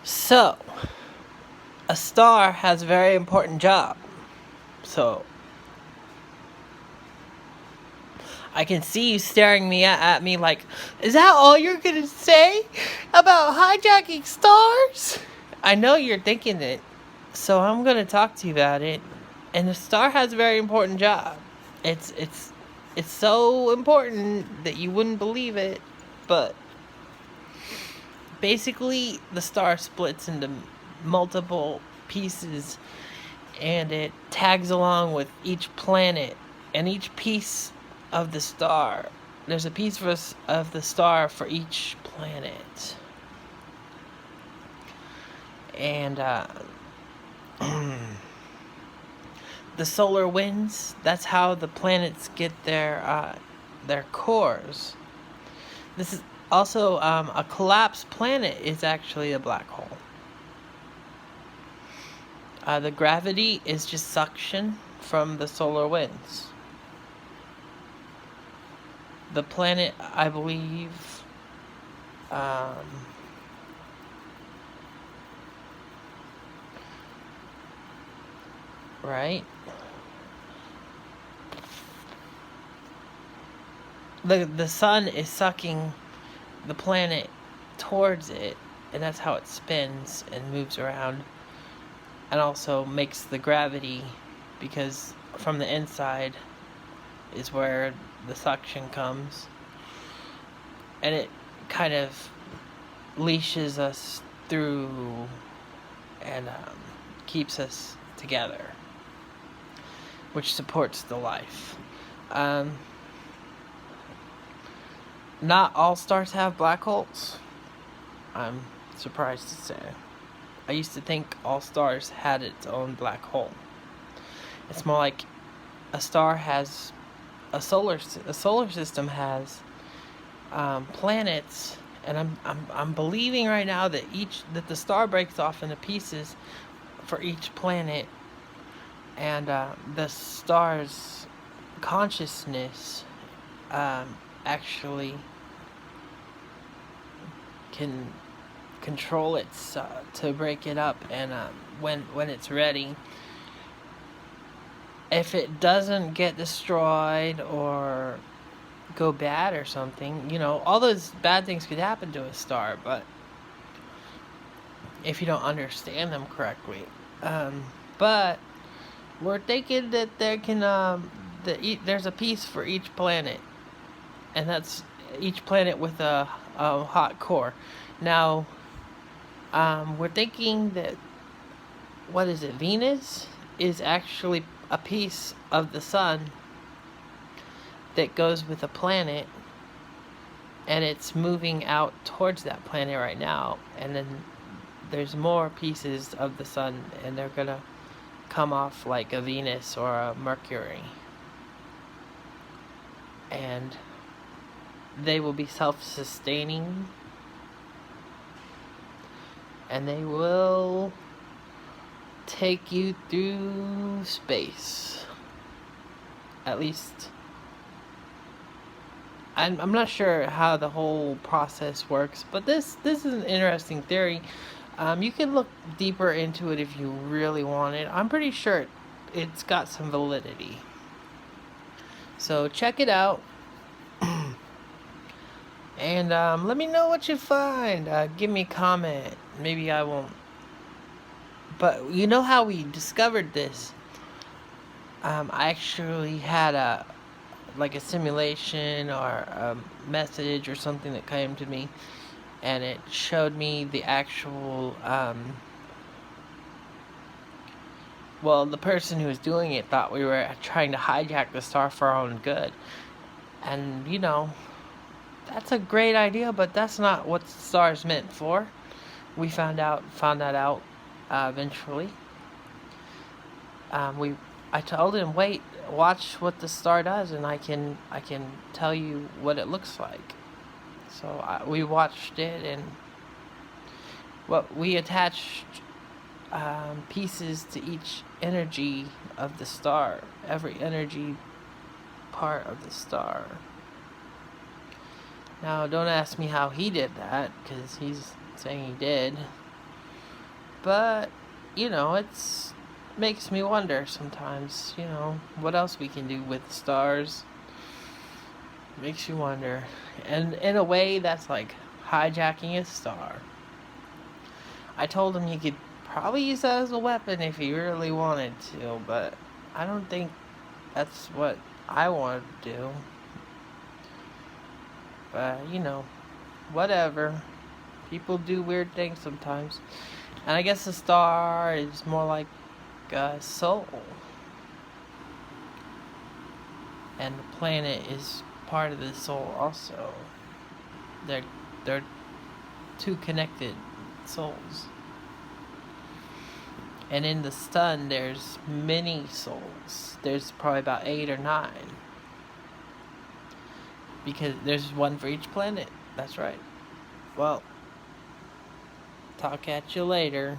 So, a star has a very important job. So, I can see you staring at me like, is that all you're gonna say about hijacking stars? I know you're thinking it, so I'm gonna talk to you about it. And the star has a very important job. It's so important that you wouldn't believe it, but basically the star splits into multiple pieces and it tags along with each planet and each piece of the star. There's a piece of the star for each planet. And the solar winds, that's how the planets get their cores. This is also a collapsed planet is actually a black hole. The gravity is just suction from the solar winds. The planet, I believe, right? The sun is sucking the planet towards it, and that's how it spins and moves around, and also makes the gravity, because from the inside is where the suction comes, and it kind of leashes us through and keeps us together, which supports the life. Not all stars have black holes. I'm surprised to say. I used to think all stars had its own black hole. It's more like a star has a solar system has planets, and I'm believing right now that the star breaks off into pieces for each planet, and the star's consciousness actually can control it to break it up, and when it's ready, if it doesn't get destroyed or go bad or something, all those bad things could happen to a star, but if you don't understand them correctly. But we're thinking that there's a piece for each planet, and that's each planet with a hot core. Now, we're thinking that, what is it, Venus is actually a piece of the sun that goes with a planet, and it's moving out towards that planet right now, and then there's more pieces of the sun, and they're gonna come off like a Venus or a Mercury, and they will be self-sustaining, and they will take you through space. At least, I'm not sure how the whole process works, but this is an interesting theory. You can look deeper into it if you really want it. I'm pretty sure it's got some validity. So check it out. And let me know what you find. Give me a comment. Maybe I won't. But you know how we discovered this? I actually had a simulation or a message or something that came to me, and it showed me the actual the person who was doing it thought we were trying to hijack the star for our own good. And that's a great idea, but that's not what the star is meant for. We found that out eventually. I told him, wait, watch what the star does, and I can tell you what it looks like. So we watched it, and we attached pieces to each energy of the star, every energy part of the star. Now, don't ask me how he did that, because he's saying he did. But, makes me wonder sometimes, what else we can do with stars. Makes you wonder. And in a way, that's like hijacking a star. I told him he could probably use that as a weapon if he really wanted to, but I don't think that's what I want to do. But, whatever. People do weird things sometimes. And I guess a star is more like a soul. And the planet is part of the soul also. They're two connected souls. And in the sun, there's many souls. There's probably about 8 or 9. Because there's one for each planet. That's right. Well, talk at you later.